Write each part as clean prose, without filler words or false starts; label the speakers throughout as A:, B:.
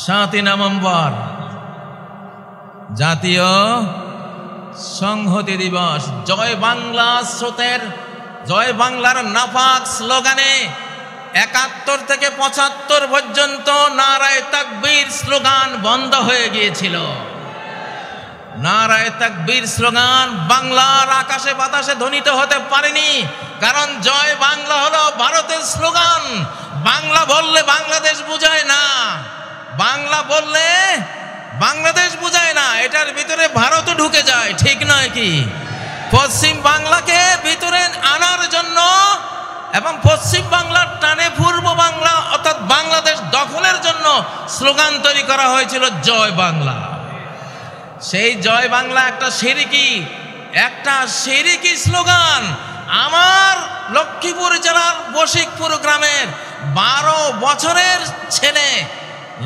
A: 7 November জাতীয় সংহতি দিবস। জয় বাংলা স্রোতের, জয় বাংলার নাপাক স্লোগানে 71 থেকে 75 পর্যন্ত নারায়ে তাকবীর স্লোগান বন্ধ হয়ে গিয়েছিল। নারায়ে তাকবীর স্লোগান বাংলার আকাশে বাতাসে ধ্বনিত হতে পারেনি, কারণ জয় বাংলা হলো ভারতের স্লোগান। বাংলা বললে বাংলাদেশ বুঝায় না, বাংলা বললে বাংলাদেশ বুঝায় না, এটার ভিতরে ভারতও ঢুকে যায়, ঠিক নয় কি? পশ্চিম বাংলাকে ভিতরে আনার জন্য এবং পশ্চিম বাংলার টানে পূর্ব বাংলা অর্থাৎ বাংলাদেশ দখলের জন্য স্লোগান তৈরি করা হয়েছিল জয় বাংলা। সেই জয় বাংলা একটা শিরকি স্লোগান। আমার লক্ষ্মীপুর জেলার বশিকপুর গ্রামের 12 বছরের ছেলে,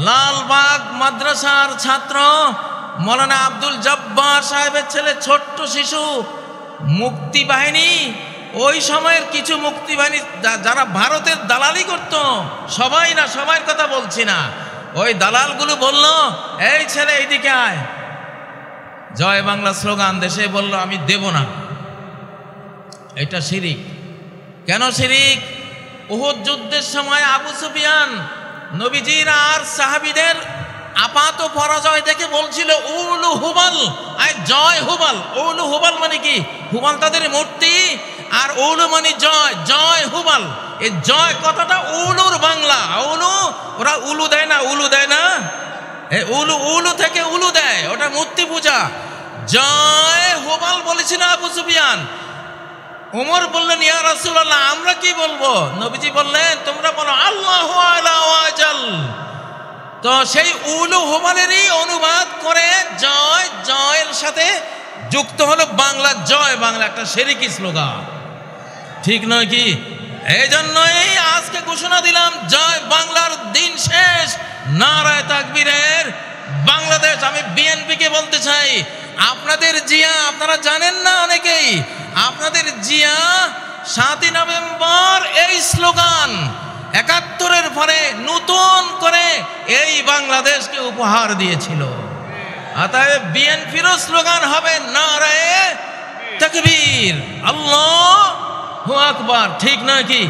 A: লালবাগ মাদ্রাসার ছাত্র মৌলানা আব্দুল জব্বার সাহেবের ছেলে, ছোট্ট শিশু, মুক্তি বাহিনী, ওই সময়ের কিছু মুক্তি বাহিনী যারা ভারতের দালালি করত, সবাই না, সবার কথা বলছি না, ওই দালালগুলো বলল, এই ছেলে এইদিকে আয়, জয় বাংলা স্লোগান দেশে বলল আমি দেব না। এটা শিরিক। কেন শিরিক? উহুদ যুদ্ধের সময় আবু সুফিয়ান নবীজির আর সাহাবীদের আপাত পরাজয় দেখে বলছিল উলু হুবাল, আয় জয় হুবাল। উলু হুবাল মানে কি? হুবাল তাদের মূর্তি, আর উলু মানে জয়, জয় হুবাল। এই জয় কথাটা উলুর বাংলা। উলু, ওরা উলু দেয় না, উলু দেয় না, উলু উলু থেকে উলু দেয়, ওটা মূর্তি পূজা। জয় হুবাল বলেছিল আবু সুফিয়ান। ওমর বললেন ইয়া রাসূলুল্লাহ আমরা কি বলবো? নবীজি বললেন তোমরা বলো আল্লাহু আলা ওয়াজাল। তো সেই উলু হুবালেরই অনুবাদ করে জয়, জয়ের সাথে যুক্ত হলো বাংলা জয় বাংলা, একটা শিরকি স্লোগান, ঠিক নয় কি? এই জন্যই আজকে ঘোষণা দিলাম জয় বাংলার দিন শেষ, নারায়ে তাকবীরের বাংলাদেশ। আমি বিএনপিকে বলতে চাই, আপনাদের জিয়া, আপনারা জানেন না অনেকেই, আপনাদের জিয়া 7 নভেম্বর এই স্লোগান 71-এর পরে নতুন করে এই বাংলাদেশকে উপহার দিয়েছিল। অতএব বিএনপিরও স্লোগান হবে নারায়ে তাকবীর, আল্লাহু আকবার, ঠিক নয় কি?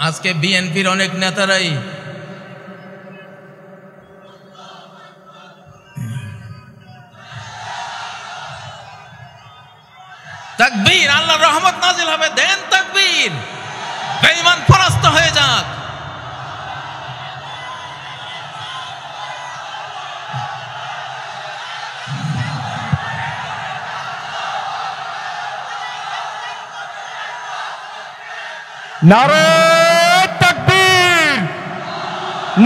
A: আজকে বিএনপির অনেক নেতারাই তাকবীর, আল্লাহর রহমত নাজিল হবে, দেন তাকবীর, বেঈমান পরাস্ত হয়ে যাক।
B: নারায়ে তাকবীর,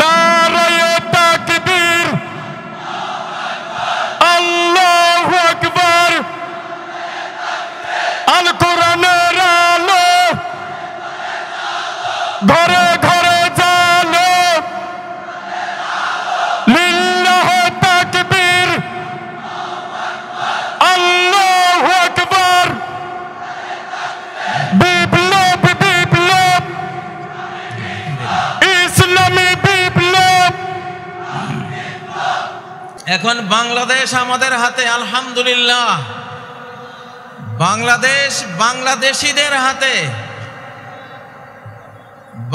B: নারায়ে তাকবীর, আল্লাহু আকবার। আল কোরআনের আলো ঘরে ঘরে জালো, লিল্লাহি তাকবীর, আল্লাহু আকবার। বিপ্লব বিপ্লব, ইসলামী বিপ্লব।
A: এখন বাংলাদেশ আমাদের হাতে, আলহামদুলিল্লাহ। বাংলাদেশ বাংলাদেশীদের হাতে।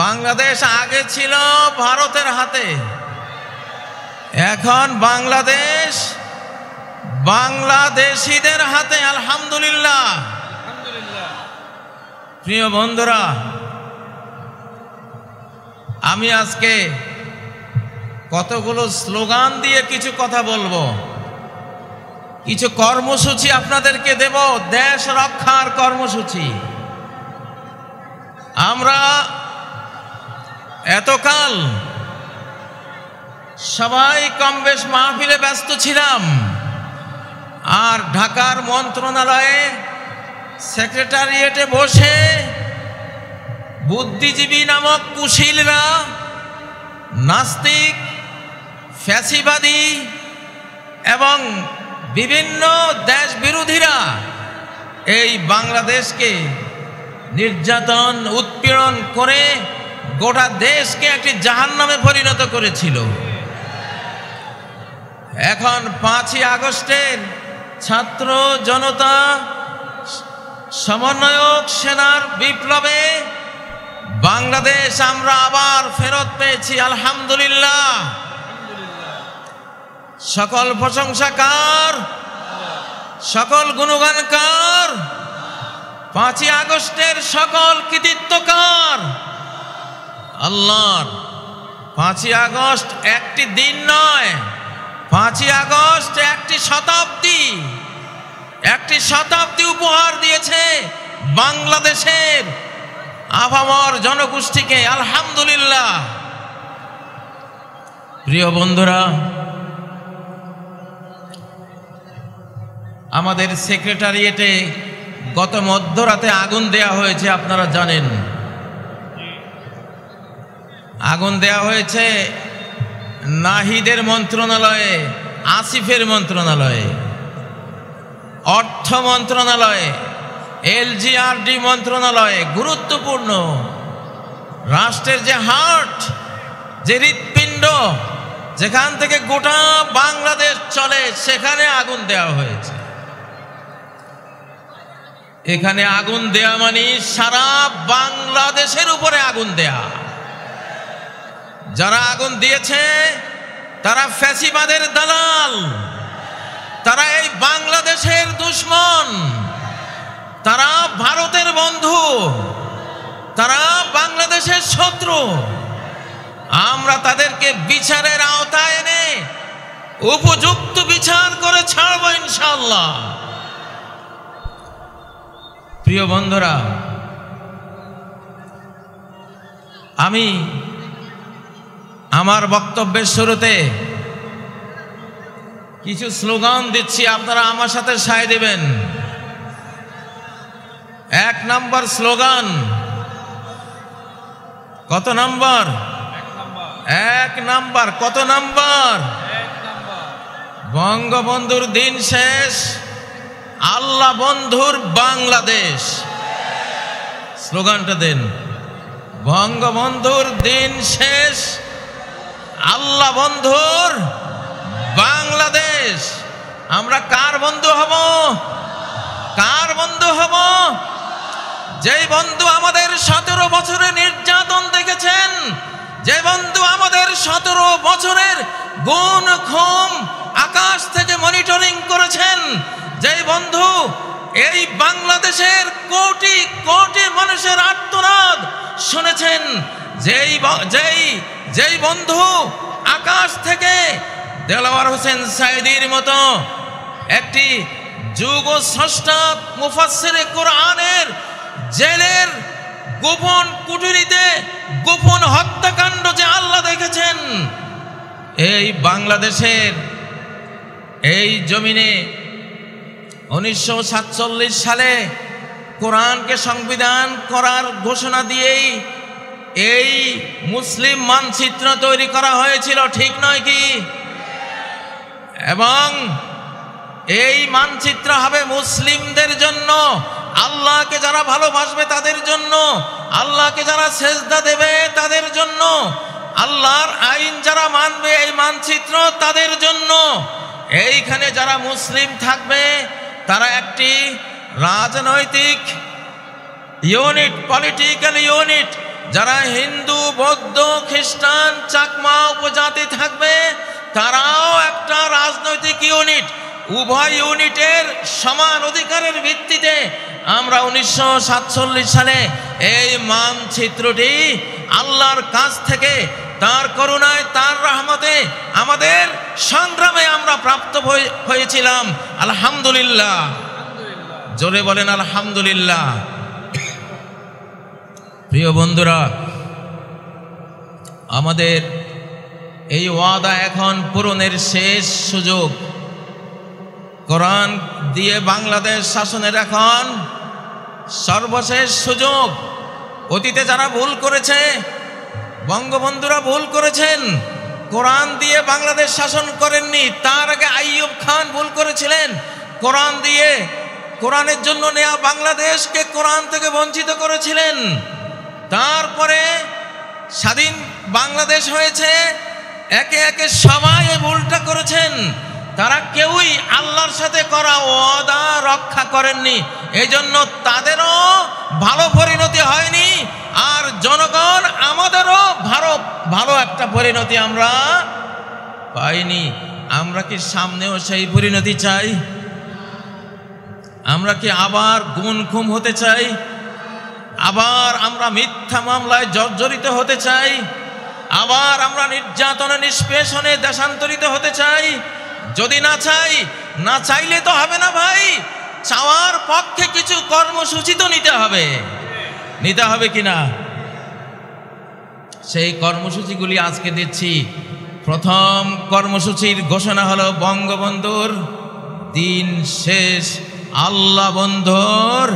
A: বাংলাদেশ আগে ছিল ভারতের হাতে, এখন বাংলাদেশ বাংলাদেশীদের হাতে, আলহামদুলিল্লাহ। প্রিয় বন্ধুরা, আমি আজকে কতগুলো স্লোগান দিয়ে কিছু কথা বলবো, কিছু কর্মসূচি আপনাদেরকে দেব, দেশ রক্ষার কর্মসূচি। আমরা এতকাল সবাই কম বেশ মাহফিলে ব্যস্ত ছিলাম, আর ঢাকার মন্ত্রণালয়ে সেক্রেটারিয়েটে বসে বুদ্ধিজীবী নামক কুশীলরা, নাস্তিক, ফ্যাসিবাদী এবং বিভিন্ন দেশ বিরোধীরা এই বাংলাদেশকে নির্যাতন উৎপীড়ন করে গোটা দেশকে একটি জাহান্নামে পরিণত করেছিল। এখন 5ই আগস্টের ছাত্র জনতা সমন্বয়ক সেনার বিপ্লবে বাংলাদেশ আমরা আবার ফেরত পেয়েছি, আলহামদুলিল্লাহ। সকল প্রশংসা কার, সকল গুণগান কার, 5ই আগস্টের সকল কৃতিত্ব কার, আল্লাহর। 5ই আগস্ট একটি দিন নয়, 5ই আগস্ট একটি শতাব্দী উপহার দিয়েছে বাংলাদেশের আপামর জনগোষ্ঠীকে, আলহামদুলিল্লাহ। প্রিয় বন্ধুরা, আমাদের সেক্রেটারিয়েটে গত মধ্যরাতে আগুন দেয়া হয়েছে, আপনারা জানেন। আগুন দেয়া হয়েছে নাহিদের মন্ত্রণালয়ে, আসিফের মন্ত্রণালয়ে, অর্থ মন্ত্রণালয়ে, এলজিআরডি মন্ত্রণালয়ে। গুরুত্বপূর্ণ রাষ্ট্রের যে হার্ট, যে হৃৎপিণ্ড, যেখান থেকে গোটা বাংলাদেশ চলে, সেখানে আগুন দেওয়া হয়েছে। এখানে আগুন দেয়া মানে সারা বাংলাদেশের উপরে আগুন দেয়া। যারা আগুন দিয়েছে তারা ফ্যাসিবাদের দালাল, তারা এই বাংলাদেশের দুশমন, তারা ভারতের বন্ধু, তারা বাংলাদেশের শত্রু। আমরা তাদেরকে বিচারের আওতায় এনে উপযুক্ত বিচার করে ছাড়ব ইনশাআল্লাহ। প্রিয় বন্ধুরা, আমি আমার বক্তব্যের শুরুতে কিছু স্লোগান দিচ্ছি, আপনারা আমার সাথে সায় দেবেন। 1 নম্বর স্লোগান, কত নম্বর? 1 নম্বর। কত নম্বর? বঙ্গবন্ধুর দিন শেষ, আল্লাহ বন্ধুর বাংলাদেশ। স্লোগানটা দেন, বঙ্গবন্ধুর দিন শেষ, আল্লাহ বন্ধুর বাংলাদেশ। আমরা কার বন্ধু হব? কার বন্ধু হব? যেই বন্ধু আমাদের 17 বছরে নির্যাতন দেখেছেন, যে বন্ধু আমাদের 17 বছরের গুণ খুম আকাশ থেকে মনিটরিং করেছেন, যেই বন্ধু এই বাংলাদেশের কোটি কোটি মানুষের আর্তনাদ শুনেছেন, যেই বন্ধু আকাশ থেকে দেলাওয়ার হোসেন সাইদির মতো একটি যুগ স্রষ্টা মুফাসসিরে কোরআনের জেলের গোপন কুঠুরিতে গোপন হত্যাকাণ্ড যে আল্লাহ দেখেছেন, এই বাংলাদেশের এই জমিনে 1947 সালে কোরআনকে সংবিধান করার ঘোষণা দিয়েই এই মুসলিম মানচিত্র তৈরি করা হয়েছিল, ঠিক নয় কি? এবং এই মানচিত্র হবে মুসলিমদের জন্য, আল্লাহকে যারা ভালোবাসবে তাদের জন্য, আল্লাহকে যারা সেজদা দেবে তাদের জন্য, আল্লাহর আইন যারা মানবে এই মানচিত্র তাদের জন্য। এইখানে যারা মুসলিম থাকবে তারা একটি রাজনৈতিক ইউনিট, পলিটিক্যাল ইউনিট। যারা হিন্দু, বৌদ্ধ, খ্রিস্টান, চাকমা উপজাতি থাকবে তারাও একটা রাজনৈতিক ইউনিট। উভয় ইউনিটের সমান অধিকারের ভিত্তিতে আমরা 1947 সালে এই মানচিত্রটি আল্লাহর কাছ থেকে তার করুণায়, তার রহমতে, আমাদের সংগ্রামে আমরা প্রাপ্ত হয়েছিলাম, আলহামদুলিল্লাহ। জোরে বলেন আলহামদুলিল্লাহ। প্রিয় বন্ধুরা, আমাদের এই ওয়াদা এখন পূরণের শেষ সুযোগ। কোরআন দিয়ে বাংলাদেশ শাসনের এখন সর্বশেষ সুযোগ। অতীতে যারা ভুল করেছে, বঙ্গবন্ধুরা ভুল করেছেন, কোরআন দিয়ে বাংলাদেশ শাসন করেননি। তার আগে আইয়ুব খান ভুল করেছিলেন, কোরআন দিয়ে কোরআনের জন্য নেয়া বাংলাদেশকে কোরআন থেকে বঞ্চিত করেছিলেন। তারপরে স্বাধীন বাংলাদেশ হয়েছে, একে একে সবাই ভুলটা করেছেন। তারা কেউই আল্লাহর সাথে করা ওয়াদা রক্ষা করেননি, এই জন্য তাদেরও ভালো পরিণতি হয়নি, আর জনগণ আমাদেরও ভালো একটা পরিণতি আমরা পাইনি। আমরা কি সামনেও সেই পরিণতি চাই? আমরা কি আবার গুম খুম হতে চাই? আবার আমরা মিথ্যা মামলায় জর্জরিত হতে চাই? আবার আমরা নির্যাতনে নিষ্পেষণে দেশান্তরিত হতে চাই? যদি না চাইলে তো হবে না ভাই। চাওয়ার পক্ষে কিছু কর্মসূচি তো নিতে হবে কিনা? সেই কর্মসূচিগুলি আজকে দিচ্ছি। প্রথম কর্মসূচির ঘোষণা হলো বঙ্গবন্ধুর দিন শেষ, আল্লাহ বন্ধুর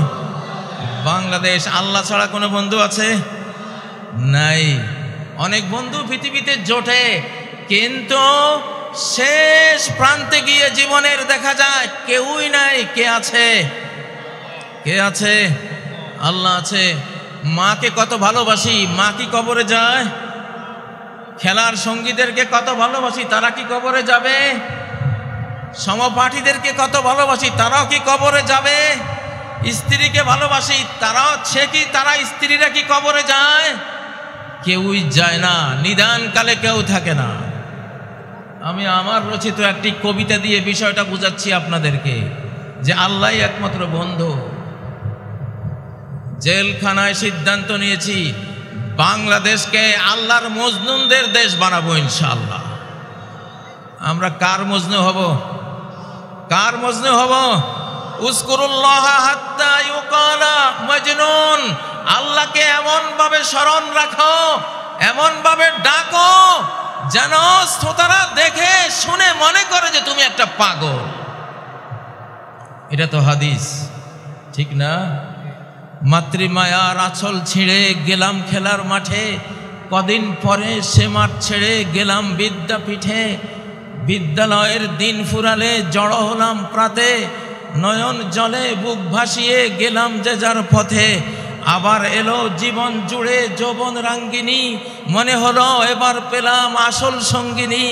A: বাংলাদেশ। আল্লাহ ছাড়া কোনো বন্ধু আছে? নাই। অনেক বন্ধু পৃথিবীতে জোটে, কিন্তু শেষ প্রান্তে গিয়ে জীবনের দেখা যায় কেউই নাই। কে আছে? আল্লাহ আছে। মাকে কত ভালোবাসি, মা কি কবরে যায়? খেলার সঙ্গীদেরকে কত ভালোবাসি, তারা কি কবরে যাবে? সমপাঠীদেরকে কত ভালোবাসি, তারাও কি কবরে যাবে? স্ত্রীকে ভালোবাসি, তারা স্ত্রীরা কি কবরে যায়? কেউই যায় না। নিদানকালে কেউ থাকে না। আমি আমার রচিত একটি কবিতা দিয়ে বিষয়টা বুঝাচ্ছি আপনাদেরকে, যে আল্লাহই একমাত্র বন্ধু। জেলখানায় সিদ্ধান্ত নিয়েছি বাংলাদেশকে আল্লাহর মজনুনদের দেশ বানাবো ইনশাআল্লাহ। আমরা কার মজনু হব? উযকুরুল্লাহ হাত্তা ইউকালা মজনুন। আল্লাহকে এমন ভাবে স্মরণ রাখো, এমন ভাবে ডাকো যেন শ্রোতারা দেখে শুনে মনে করে যে তুমি একটা পাগল। এটা তো হাদিস, ঠিক না? মাতৃমায়ার আঁচল ছিঁড়ে গেলাম খেলার মাঠে, কদিন পরে সে মাঠ ছেড়ে গেলাম বিদ্যাপীঠে। বিদ্যালয়ের দিন ফুরালে জড়ো হলাম প্রাতে, নয়ন জলে বুক ভাসিয়ে গেলাম যে যার পথে। আবার এলো জীবন জুড়ে যৌবন রাঙ্গিনী, মনে হলো এবার পেলাম আসল সঙ্গিনী।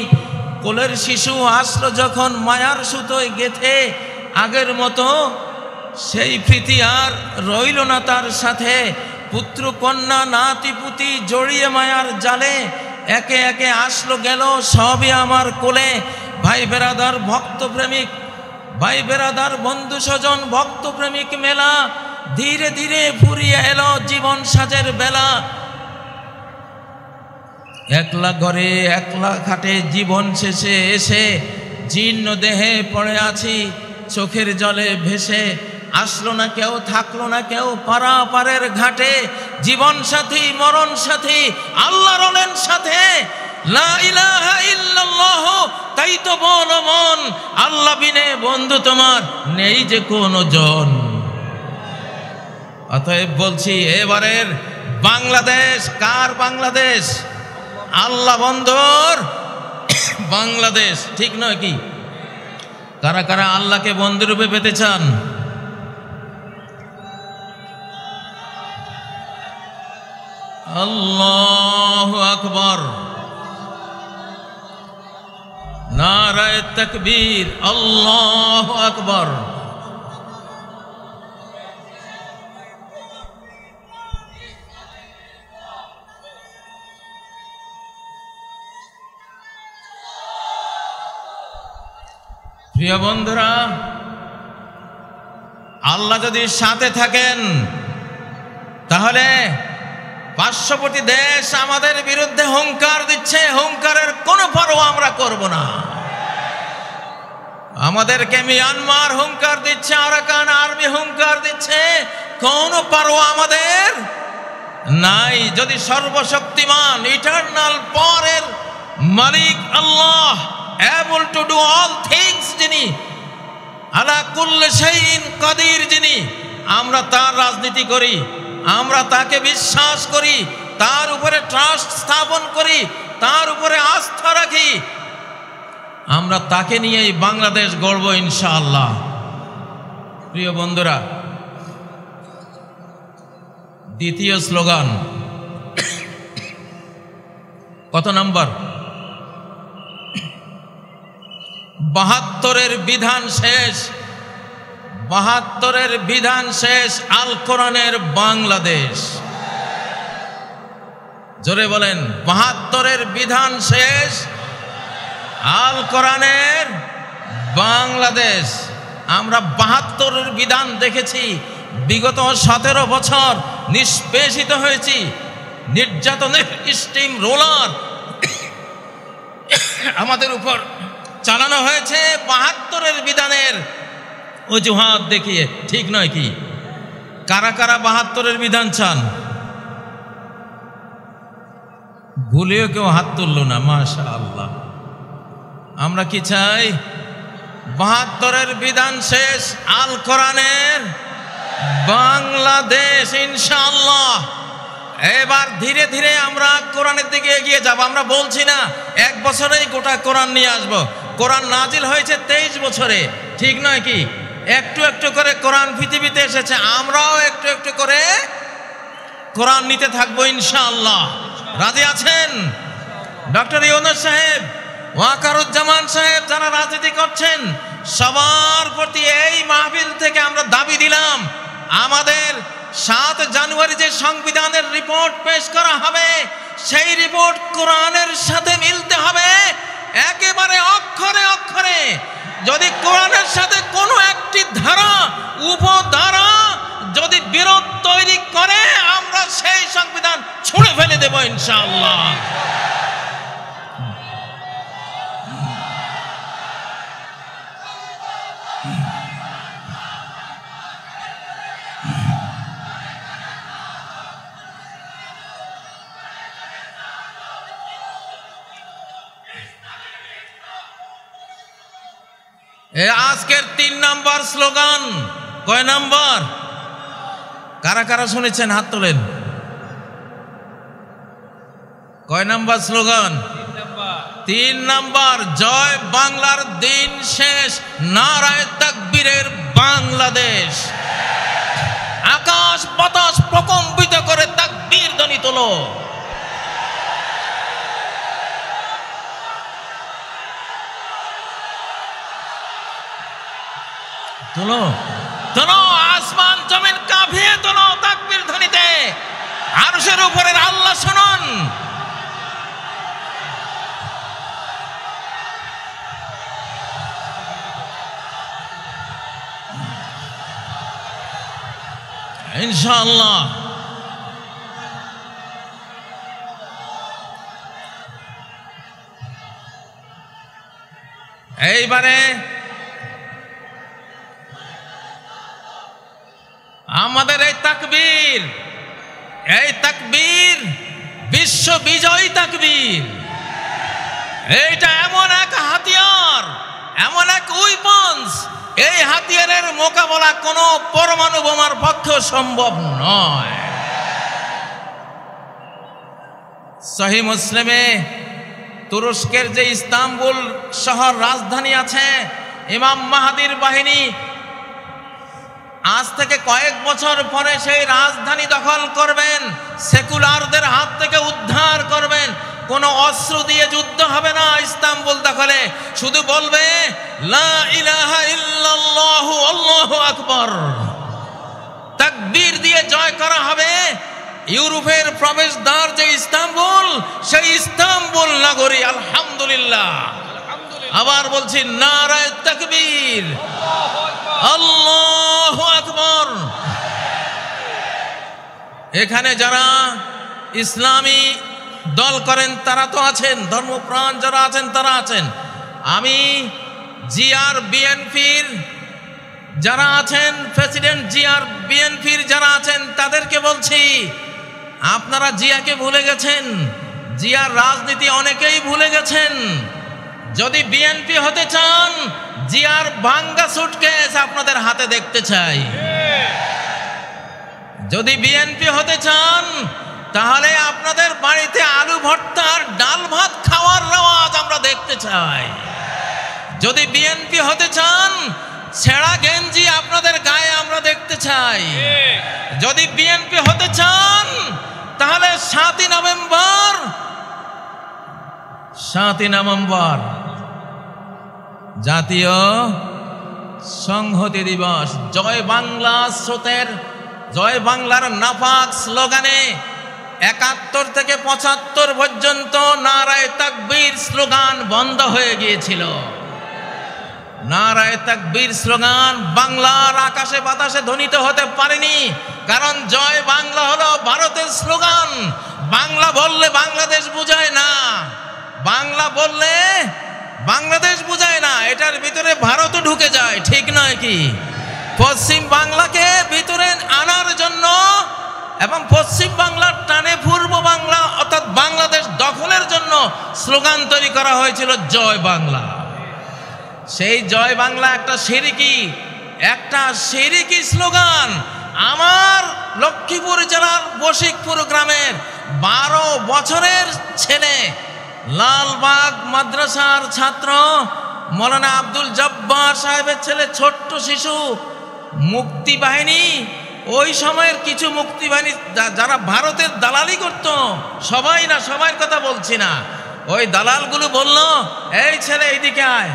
A: কোলের শিশু আসলো যখন মায়ার সুতোয় গেথে, আগের মতো সেই প্রীতি আর রইল না তার সাথে। পুত্র কন্যা নাতি পুতি জড়িয়ে মায়ার জালে, একে একে আসলো গেল সবই আমার কোলে। ভাই বেরাদার ভক্ত প্রেমিক, ভাই বেরাদার বন্ধু স্বজন ভক্ত প্রেমিক মেলা, ধীরে ধীরে ফুরিয়ে এলো জীবন সাজের বেলা। একলা ঘরে একলা খাটে জীবন শেষে এসে, জীর্ণ দেহে পড়ে আছি চোখের জলে ভেসে। আসলো না কেউ, থাকলো না কেউ পারাপারের ঘাটে, জীবন সাথী মরণ সাথী আল্লাহ রলেন সাথে। লা ইলাহা ইল্লাল্লাহ, তাই তো বলো মন, আল্লাহ বিনে বন্ধু তোমার নেই যে কোনো জন। অতএব বলছি, এবারের বাংলাদেশ কার বাংলাদেশ? আল্লাহ বন্ধুর বাংলাদেশ, ঠিক নয় কি? কারা কারা আল্লাহকে বন্ধুরূপে পেতে চান? আল্লাহু আকবার, নারায়ে তাকবীর, আল্লাহু আকবার। প্রিয় বন্ধুরা, আল্লাহ যদি সাথে থাকেন তাহলে পার্শ্ববর্তী দেশ আমাদের বিরুদ্ধে হুঙ্কার দিচ্ছে, হুঙ্কারের কোনো পরোয়া আমরা করব না। আমাদেরকে মিয়ানমার হুঙ্কার দিচ্ছে, আরাকান আর্মি হুঙ্কার দিচ্ছে, কোনো পরোয়া আমাদের নাই। যদি সর্বশক্তিমান ইটারনাল পাওয়ারের মালিক আল্লাহ, able to do all things যিনি, আলা কুল্লি শাইইন কাদির যিনি, আমরা তার রাজনীতি করি, আমরা তাকে বিশ্বাস করি, তার উপরে ট্রাস্ট স্থাপন করি, তার উপরে আস্থা রাখি, আমরা তাকে নিয়েই বাংলাদেশ গড়ব ইনশাআল্লাহ। প্রিয় বন্ধুরা, দ্বিতীয় স্লোগান, কত নাম্বার? 72-এর বিধান শেষ। 72-এর বিধান শেষ আল কোরআনের বাংলাদেশ। জোরে বলেন, 72-এর বিধান শেষ আল কোরআনের বাংলাদেশ। আমরা 72-এর বিধান দেখেছি, বিগত 17 বছর নিষ্পেষিত হয়েছি। নির্যাতনের স্টিম রোলার আমাদের উপর চালানো হয়েছে 72-এর বিধানের অজুহাত দেখিয়ে। ঠিক নয় কি? কারা কারা 72-এর বিধান চান? ভুলেও কেউ হাত তুলল না, মাশাআল্লাহ। আমরা কি চাই? 72-এর বিধান শেষ আল কোরআনের বাংলাদেশ ইনশাআল্লাহ। এবার ধীরে ধীরে আমরা কোরআনের দিকে এগিয়ে যাব। আমরা বলছি না 1 বছরেই গোটা কোরআন নিয়ে আসব। কোরআন নাজিল হয়েছে 23 বছরে, ঠিক নয় কি? একটু একটু করে কোরআন পৃথিবীতে এসেছে, আমরাও একটু একটু করে কোরআন নিতে থাকবো ইনশাআল্লাহ। রাজি আছেন? ডক্টর ইউনূস সাহেব, ওয়াকারুজ্জামান সাহেব, যারা রাজনীতি করছেন, সবার প্রতি এই মাহফিল থেকে আমরা দাবি দিলাম, আমাদের 7 জানুয়ারি যে সংবিধানের রিপোর্ট পেশ করা হবে, সেই রিপোর্ট কোরআনের সাথে মিলতে হবে একেবারে অক্ষরে অক্ষরে। যদি কোরআনের সাথে কোনো একটি ধারা উপধারা যদি বিরোধ তৈরি করে, আমরা সেই সংবিধান ছুঁড়ে ফেলে দেব ইনশাআল্লাহ। আজকের 3 নাম্বার স্লোগান কয় নাম্বার? কারা কারা শুনেছেন হাত তোলেন। কয় নাম্বার স্লোগান? 3 নাম্বার। জয় বাংলার দিন শেষ, নারায়ে তাকবীরের বাংলাদেশ। আকাশ বাতাস প্রকম্পিত করে তাকবীর ধ্বনি তোলো। তোলো তোলো, আসমান জমিন কাঁপিয়ে তোলো তাকবীর ধ্বনিতে। আরশের উপরের আল্লাহ শুনুন। ইনশাআল্লাহ এইবারে আমাদের এই তাকবীর বিশ্ব বিজয়ী তাকবীর। এইটা এমন এক হাতিয়ার, এমন এক উইপন্স, এই হাতিয়ারের মোকাবেলা কোনো পরমাণু বোমার পক্ষে সম্ভব নয়। সহিহ মুসলিমে তুরস্কের যে ইস্তাম্বুল শহর রাজধানী আছে, ইমাম মাহাদির বাহিনী আজ থেকে কয়েক বছর পরে সেই রাজধানী দখল করবেন, সেকুলারদের হাত থেকে উদ্ধার করবেন। কোনো অস্ত্র দিয়ে যুদ্ধ হবে না ইস্তাম্বুল দখলে, শুধু বলবে লা ইলাহা ইল্লাল্লাহু আল্লাহু আকবার। তাকবীর দিয়ে জয় করা হবে। ইউরোপের প্রবেশদ্বার যে ইস্তাম্বুল, সেই ইস্তাম্বুল নগরী আলহামদুলিল্লাহ। আবার বলছি নারায়ে তাকবীর, আল্লাহু আকবার। এখানে যারা ইসলামী দল করেন তারা তো আছেন, ধর্মপ্রাণ যারা আছেন তারা আছেন। আমি জিআর বিএনপির যারা আছেন, প্রেসিডেন্ট জিআর বিএনপির যারা আছেন তাদেরকে বলছি, আপনারা জিয়াকে ভুলে গেছেন, জিয়ার রাজনীতি অনেকেই ভুলে গেছেন। যদি বিএনপি হতে চান, জিয়ার ভাঙ্গা সুটকেস আপনাদের হাতে দেখতে চাই। যদি বিএনপি হতে চান, তাহলে আপনাদের বাড়িতে আলু ভর্তা আর ডাল ভাত খাওয়ার রেওয়াজ আমরা দেখতে চাই। যদি বিএনপি হতে চান, ছেঁড়া গেঞ্জি আপনাদের গায়ে আমরা দেখতে চাই। যদি বিএনপি হতে চান, তাহলে 7ই নভেম্বর 7ই নভেম্বর জাতীয় সংহতি দিবস। জয় বাংলা স্রোতের, জয় বাংলার নাপাক স্লোগানে 71 থেকে 75 পর্যন্ত নারায়ে তাকবীর স্লোগান বন্ধ হয়ে গিয়েছিল। নারায়ে তাকবীর স্লোগান বাংলার আকাশে বাতাসে ধ্বনিত হতে পারেনি, কারণ জয় বাংলা হলো ভারতের স্লোগান। বাংলা বললে বাংলাদেশ বুঝায় না, বাংলা বললে বাংলাদেশ বুঝায় না, এটার ভিতরে ভারতও ঢুকে যায়, ঠিক নয় কি? পশ্চিম বাংলাকে ভিতরে আনার জন্য এবং পশ্চিম বাংলার টানে পূর্ব বাংলা অর্থাৎ বাংলাদেশ দখলের জন্য স্লোগান তৈরি করা হয়েছিল জয় বাংলা। সেই জয় বাংলা একটা শিরকি স্লোগান। আমার লক্ষ্মীপুর জেলার বশিকপুর গ্রামের 12 বছরের ছেলে, লালবাগ মাদ্রাসার ছাত্র মৌলানা আব্দুল জব্বার সাহেবের ছেলে, ছোট্ট শিশু, মুক্তিবাহিনী, ওই সময়ের কিছু মুক্তিবাহিনী যারা ভারতের দালালি করত, সবাই না, সবার কথা বলছি না, ওই দালালগুলো বলল, এই ছেলে এইদিকে আয়,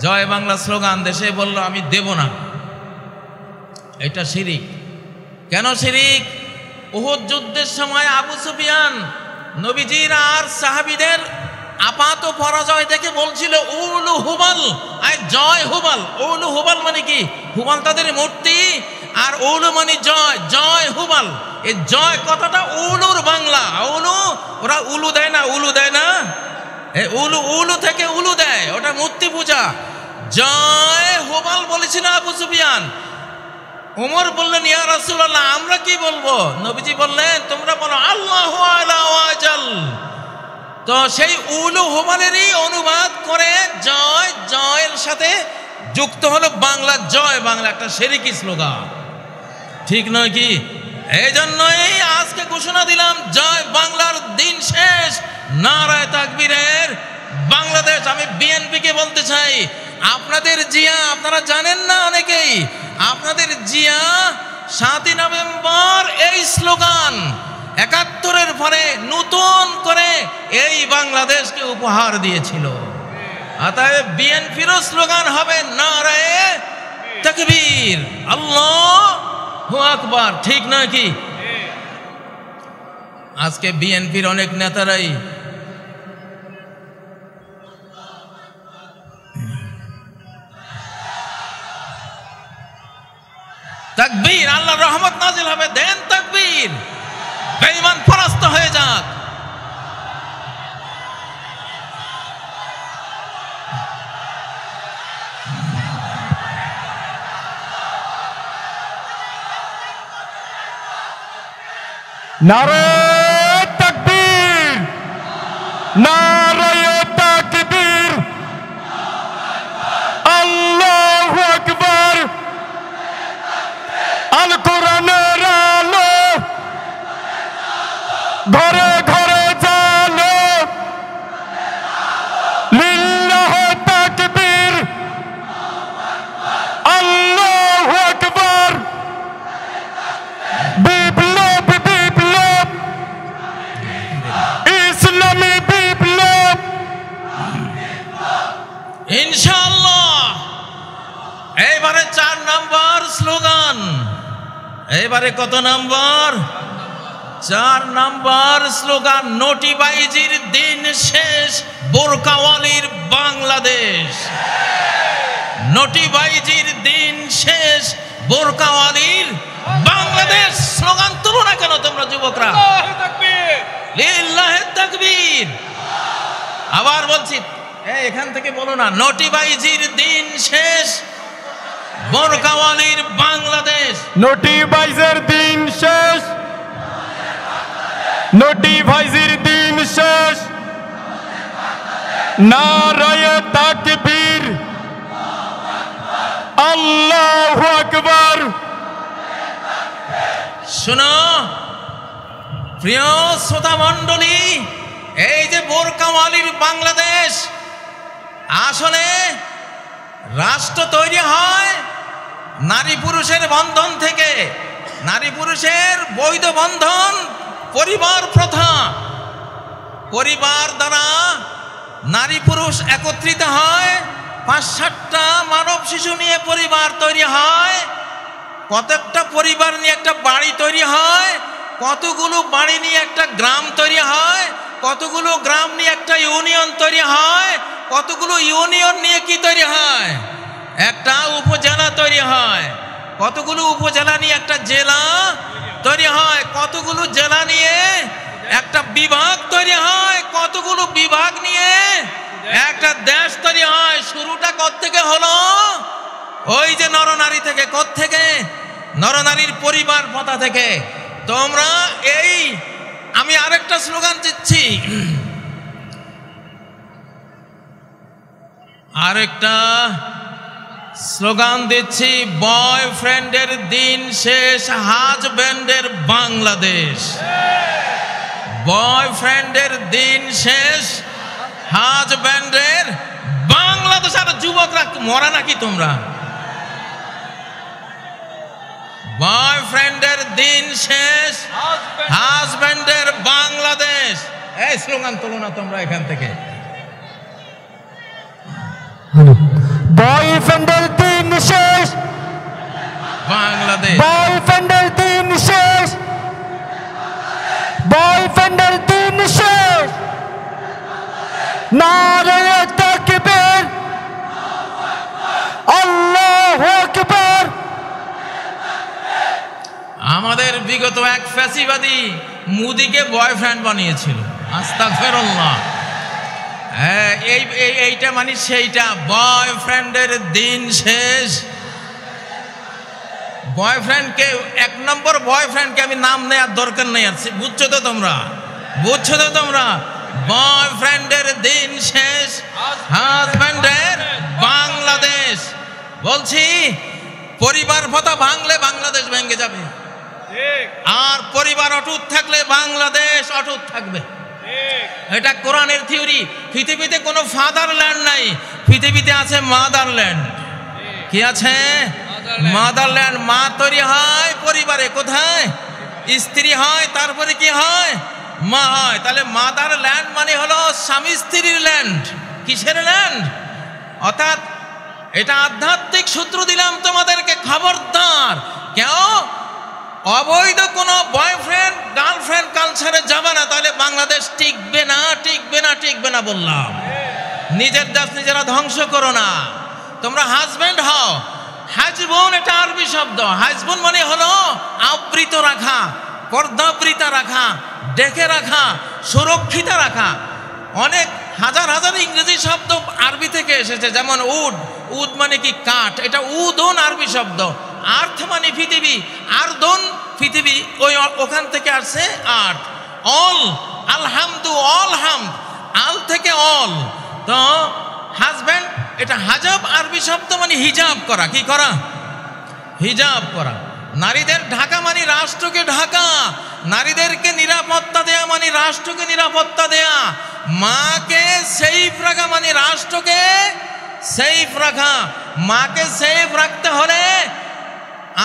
A: জয় বাংলা স্লোগান দেশে বলল আমি দেব না। এটা শিরিক। কেন শিরিক? উহুদ যুদ্ধের সময় আবু সুফিয়ান নবীজির আর সাহাবীদের আপাত পরাজয় দেখে বলছিল উলু হুবাল, আয় জয় হুবাল। উলু হুবাল মানে কি? হুবাল তাদের মূর্তি, আর উলু মানে জয়, জয় হুবাল। এই জয় কথাটা উলুর বাংলা। উলু, ওরা উলু দেয় না, উলু দেয় না, উলু উলু থেকে উলু দেয়, ওটা মূর্তি পূজা। জয় হুবাল বলেছিল আবু সুফিয়ান। ওমর বললেন ইয়া রাসূলুল্লাহ আমরা কি বলবো? নবীজি বললেন তোমরা বলো আল্লাহু আলা ওয়াজাল। তো সেই উলু হুবালেরই অনুবাদ করে জয়, জয়ের সাথে যুক্ত হলো বাংলা জয় বাংলা, একটা শিরকি স্লোগান, ঠিক নয় কি? এই জন্যই আজকে ঘোষণা দিলাম জয় বাংলার দিন শেষ, নারায়ে তাকবীরের বাংলাদেশ। আমি বিএনপিকে বলতে চাই, আপনাদের জিয়া, আপনারা জানেন না অনেকেই, আপনাদের জিয়া 7ই নভেম্বর এই স্লোগান 71-এর পরে নতুন করে এই বাংলাদেশকে উপহার দিয়েছিল। অতএব বিএনপিরও স্লোগান হবে নারায়ে তাকবীর, আল্লাহু আকবার, ঠিক নয় কি? আজকে বিএনপির অনেক নেতারাই তাকবীর, আল্লাহর রহমত নাজিল হবে, দেন তাকবীর, বেঈমান পরাস্ত হয়ে যাক।
B: নারায়ে তাকবীর, নারায়ে তাকবীর, আল্লাহু আকবার। আল কোরআনের আলো ঘরে ঘরে জালো, লিল্লাহি তাকবীর, আল্লাহু আকবার। বিপ্লব বিপ্লব, ইসলামী বিপ্লব,
A: ইনশাআল্লাহ। এইবারে 4 নম্বর স্লোগান। এইবারে কত নম্বর? 4 নম্বর স্লোগান। নোটিবাইজির দিন শেষ, বোরকাওয়ালির বাংলাদেশ। নোটিবাইজির দিন শেষ, বোরকাওয়ালির বাংলাদেশ। স্লোগান তুলো না কেন তোমরা যুবকরা? লিল্লাহি তাকবীর। আবার বলছি, এখান থেকে বলো না, নোটিবাইজির দিন শেষ, বোরকাওয়ালির বাংলাদেশ।
B: নোটিবাইজের দিন শেষ, নোটিবাইজের দিন শেষ, নারায়ে তাকবীর, আল্লাহু আকবার।
A: শোনো প্রিয় শ্রোতা মণ্ডলী, এই যে বোরকাওয়ালির বাংলাদেশ, আসলে রাষ্ট্র তৈরি হয় নারী পুরুষের বন্ধন থেকে। নারী পুরুষের বৈধ বন্ধন, পরিবার প্রথা, পরিবার দ্বারা নারী পুরুষ একত্রিত হয়, ৫-৭টা মানব শিশু নিয়ে পরিবার তৈরি হয়, কতটা পরিবার নিয়ে একটা বাড়ি তৈরি হয়, কতগুলো বাড়ি নিয়ে একটা গ্রাম তৈরি হয়, কতগুলো গ্রাম নিয়ে একটা ইউনিয়ন তৈরি হয়, কতগুলো ইউনিয়ন নিয়ে কি তৈরি হয়, একটা উপজেলা তৈরি হয়, কতগুলো উপজেলা নিয়ে একটা জেলা তৈরি হয়, কতগুলো জেলা নিয়ে একটা বিভাগ তৈরি হয়, কতগুলো বিভাগ নিয়ে একটা দেশ তৈরি হয়। শুরুটা কোত্থেকে হলো? ওই যে নরনারী থেকে। কোত্থেকে? নরনারীর পরিবার প্রথা থেকে। তোমরা এই, আমি আরেকটা স্লোগান দিচ্ছি, বয়ফ্রেন্ডের দিন শেষ, হাজব্যান্ডের বাংলাদেশ। বয়ফ্রেন্ডের দিন শেষ, হাজব্যান্ডের বাংলাদেশ। আর যুবকরা মরা নাকি তোমরা? বয়ফ্রেন্ডের দিন শেষ, হাজব্যান্ডের বাংলাদেশ। এই স্লোগান তোলো না তোমরা এখান থেকে।
C: বয়ফ্রেন্ডের দিন শেষ,
A: বাংলাদেশ।
C: বয়ফ্রেন্ডের দিন শেষ, বয়ফ্রেন্ডের দিন শেষ। নারে তাকবীর, আল্লাহু আকবার।
A: আমাদের বিগত এক ফ্যাসিবাদী মোদিকে বয়ফ্রেন্ড বানিয়েছিল। আস্তাগফিরুল্লাহ। এইটা মানে সেইটা, বয়ফ্রেন্ডের দিন শেষ। বয়ফ্রেন্ডকে, ১ নম্বর বয়ফ্রেন্ডকে আমি নাম নেওয়ার দরকার নেই। আর বুঝছো তো তোমরা? বুঝছো তো তোমরা? বয়ফ্রেন্ডের দিন শেষ, হাজব্যান্ডের বাংলাদেশ। বলছি, পরিবার প্রথা ভাঙলে বাংলাদেশ ভেঙে যাবে, আর পরিবার অটুট থাকলে বাংলাদেশ অটুট থাকবে। এটা কোরআনের থিওরি। পৃথিবীতে কোনো ফাদারল্যান্ড নাই, পৃথিবীতে আছে মাদারল্যান্ড। কি আছে? মাদারল্যান্ড। মা তৈরি হয় পরিবারে। কোথায়? স্ত্রী হয়, তারপরে কি হয়? মা হয়। তাহলে মাদারল্যান্ড মানে হলো স্বামী স্ত্রীর ল্যান্ড। কিসের ল্যান্ড? অর্থাৎ এটা আধ্যাত্মিক সূত্র দিলাম তোমাদেরকে, খবরদার কেউ অবৈধ কোনো বয়ফ্রেন্ড গার্লফ্রেন্ড কালচারে যাবে না, তাহলে বাংলাদেশ টিকবে না, টিকবে না, টিকবে না বললাম। নিজের দেশ নিজেরা ধ্বংস করো না। তোমরা হাজব্যান্ড হও। হাজবুন এটা আরবি শব্দ। হাজবুন মানে হলো আবৃত রাখা, পর্দাবৃতা রাখা, ডেকে রাখা, সুরক্ষিত রাখা। অনেক হাজার হাজার ইংরেজি শব্দ আরবি থেকে এসেছে, যেমন উড। উড মানে কি? কাঠ। এটা উদন আরবি শব্দ। আর্থ মানে পৃথিবী, আর্দন পৃথিবী, ওখান থেকে আসছে আর্থ। অল, আলহামদু, অল হামদ, আল থেকে অল। তো হাজব্যান্ড এটা হাজাব আরবি শব্দ মানে হিজাব করা। কি করা? হিজাব করা। নারীদের ঢাকা মানে রাষ্ট্রকে ঢাকা, নারীদেরকে নিরাপত্তা দেয়া মানে রাষ্ট্রকে নিরাপত্তা দেয়া। মাকে সেফ রাখা মানে রাষ্ট্রকে সেফ রাখা। মাকে সেফ রাখতে হলে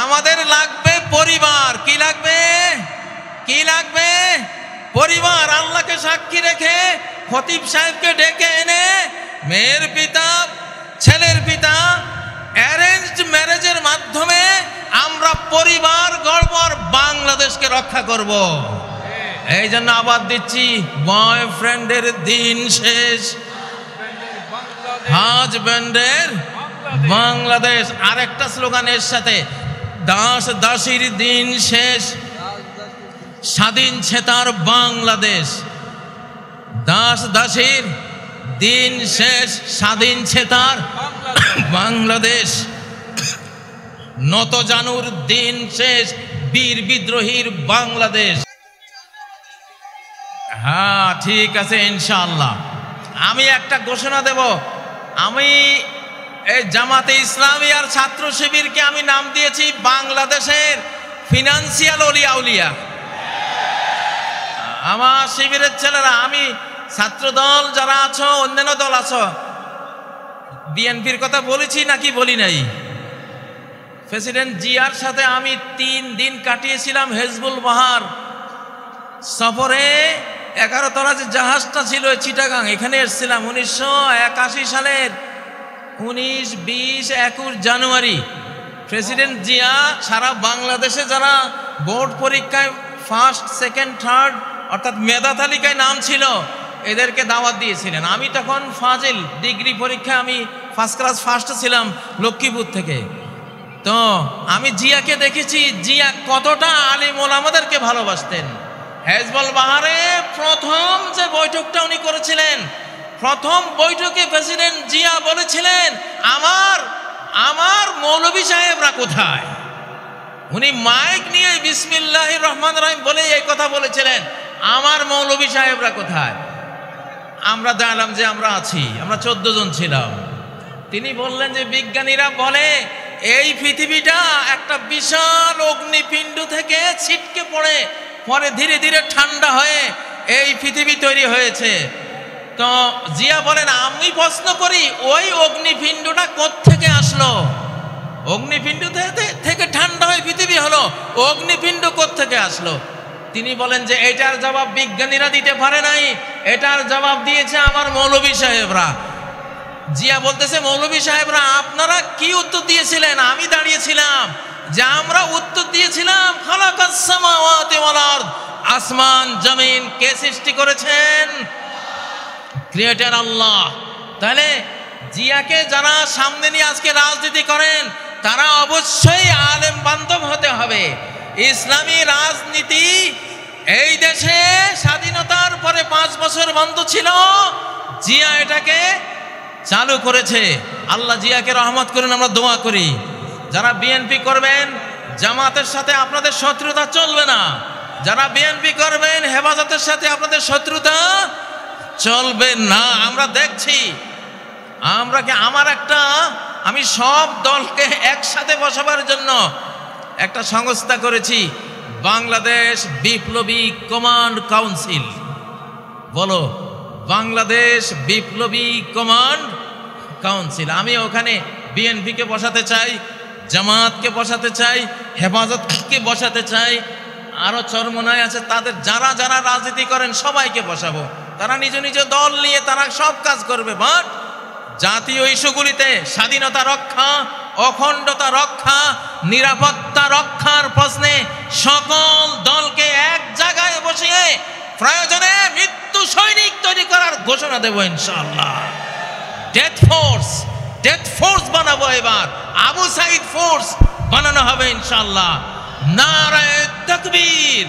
A: আমাদের লাগবে পরিবার। কি লাগবে? কি লাগবে? পরিবার। আল্লাহকে সাক্ষী রেখে খতিব সাহেবকে ডেকে এনে মেয়ের পিতা, ছেলের পিতা, অ্যারেঞ্জড ম্যারেজের মাধ্যমে আমরা পরিবার গড়ব, আর বাংলাদেশকে রক্ষা করব। এই জন্য আবার দিচ্ছি, বয়ফ্রেন্ডের দিন শেষ, হাজব্যান্ডের বাংলাদেশ। আরেকটা স্লোগানের সাথে, দাস দাসীর দিন শেষ, স্বাধীন ছেতার বাংলাদেশ। দাস দাসীর দিন শেষ, স্বাধীন ছেতার বাংলাদেশ। নত জানুর দিন শেষ, বীর বিদ্রোহীর বাংলাদেশ। হ্যাঁ, ঠিক আছে, ইনশাআল্লাহ। আমি একটা ঘোষণা দেব। আমি এই জামাতে ইসলামী আর ছাত্র শিবিরকে আমি নাম দিয়েছি বাংলাদেশের ফিনান্সিয়াল অলিয়া উলিয়া। আমার শিবিরের ছেলেরা, আমি ছাত্র দল যারা আছো, অন্যান্য দল আছো, বিএনপির কথা বলেছি নাকি বলি নাই? প্রেসিডেন্ট জিয়ার সাথে আমি 3 দিন কাটিয়েছিলাম হেজবুল বাহার সফরে। 11 তলা যে জাহাজটা ছিল চিটাগাং, এখানে এসেছিলাম 1981 সালের 19, 20, 21 জানুয়ারি। প্রেসিডেন্ট জিয়া সারা বাংলাদেশে যারা বোর্ড পরীক্ষায় ফার্স্ট, সেকেন্ড, থার্ড অর্থাৎ মেধা তালিকায় নাম ছিল এদেরকে দাওয়াত দিয়েছিলেন। আমি তখন ফাজিল ডিগ্রি পরীক্ষায় আমি ফার্স্ট ক্লাস ফার্স্টে ছিলাম লক্ষ্মীপুর থেকে। তো আমি জিয়াকে দেখেছি জিয়া কতটা আলিম ওলামাদেরকে ভালোবাসতেন। হেজবুল বাহারে প্রথম যে বৈঠকটা উনি করেছিলেন, প্রথম বৈঠকে প্রেসিডেন্ট জিয়া বলেছিলেন আমার মৌলভী সাহেবরা কোথায়। উনি মাইক নিয়ে বিসমিল্লাহির রহমানির রহিম বলে এই কথা বলেছিলেন, আমার মৌলভী সাহেবরা কোথায়। আমরা জানলাম যে আমরা আছি, আমরা 14 জন ছিলাম। তিনি বললেন যে বিজ্ঞানীরা বলে এই পৃথিবীটা একটা বিশাল অগ্নিপিণ্ড থেকে ছিটকে পড়ে পরে ধীরে ধীরে ঠান্ডা হয়ে এই পৃথিবী তৈরি হয়েছে। তো জিয়া বলেন আমি প্রশ্ন করি ওই অগ্নিপিণ্ডটা কোত্থেকে আসলো? অগ্নিপিণ্ড থেকে ঠান্ডা হয়ে পৃথিবী হলো, অগ্নিপিণ্ড কোত্থেকে আসলো? তিনি বলেন যে এটার জবাব বিজ্ঞানীরা দিতে পারে নাই, এটার জবাব দিয়েছে আমার মৌলভী সাহেবরা। জিয়া বলতেছে মৌলভী সাহেবরা আপনারা কি উত্তর দিয়েছিলেন? আমি দাঁড়িয়েছিলাম যে আমরা উত্তর দিয়েছিলাম খালাকাস সামাওয়াতি ওয়াল আরদ, আসমান জমিন কে সৃষ্টি করেছেন? ক্রিয়েটর আল্লাহ। তাহলে জিয়াকে যারা সামনে নিয়ে আজকে রাজনীতি করেন তারা অবশ্যই আলেম বান্ধব হতে হবে। ইসলামী রাজনীতি এই দেশে স্বাধীনতার পরে 5 বছর বন্ধ ছিল, জিয়া এটাকে চালু করেছে। আল্লাহ জিয়াকে রহমত করুন, আমরা দোয়া করি। যারা বিএনপি করবেন জামাতের সাথে আপনাদের শত্রুতা চলবে না, যারা বিএনপি করবেন হেফাজতের সাথে আপনাদের শত্রুতা চলবে না। আমরা দেখছি আমি সব দলকে একসাথে বসাবার জন্য একটা সংস্থা করেছি, বাংলাদেশ বিপ্লবী কমান্ড কাউন্সিল। বলো বাংলাদেশ বিপ্লবী কমান্ড কাউন্সিল। আমি ওখানে বিএনপিকে বসাতে চাই, জামাতকে বসাতে চাই, হেফাজতকে বসাতে চাই, আরো চরমনায় আছে তাদের যারা যারা রাজনীতি করেন সবাইকে বসাবো। তারা নিজ নিজ দল নিয়ে তারা সব কাজ করবে, বাট জাতীয় ইস্যুগুলিতে স্বাধীনতা রক্ষা, অখণ্ডতা রক্ষা, নিরাপত্তা রক্ষার প্রশ্নে সকল দলকে এক জায়গায় বসিয়ে প্রয়োজনে মৃত্যু সৈনিক তৈরি করার ঘোষণা দেব ইনশাআল্লাহ। ডেথ ফোর্স বানাবো, এবার আবু সাইদ ফোর্স বানানো হবে ইনশাআল্লাহ। নারায়ে তাকবীর।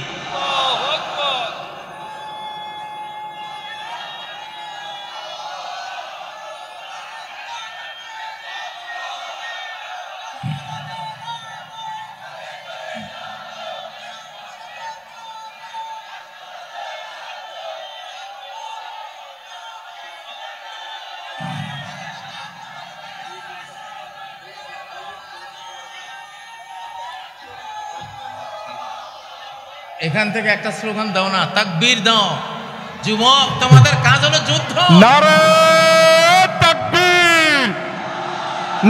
A: এখান থেকে একটা স্লোগান দাও না, তাকবীর দাও। যুবক তোমাদের কাজ হলো যুদ্ধ।
B: নারায়ে তাকবীর,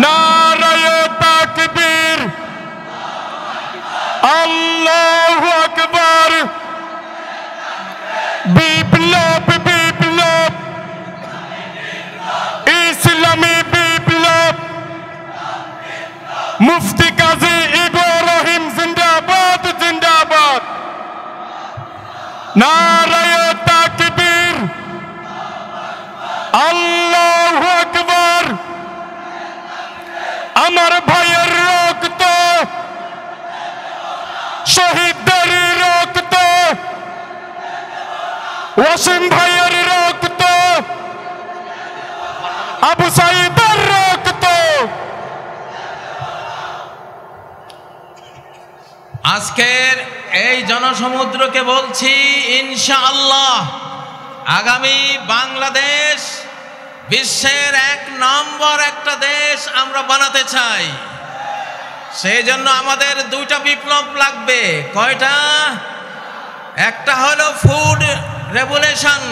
B: নারায়ে তাকবীর, আল্লাহু আকবার। বিপ্লব বিপ্লব, ইসলামী বিপ্লব, মুফতি কাজী ইব্রাহিম জিন্দাবাদ জিন্দাবাদ। নারায়ে তাকবীর, আল্লাহু আকবার। আমার ভাইয়ের রক্ত, শহীদদের রক্ত, ওয়াসিম ভাইয়ের রক্ত, আবু সাইদের রক্ত।
A: আজকের এই জনসমুদ্রকে বলছি ইনশাআল্লাহ আগামী বাংলাদেশ বিশ্বের 1 নম্বর একটা দেশ আমরা বানাতে চাই। সেই জন্য আমাদের 2টা বিপ্লব লাগবে। কয়টা? একটা হলো ফুড রেভলিউশন,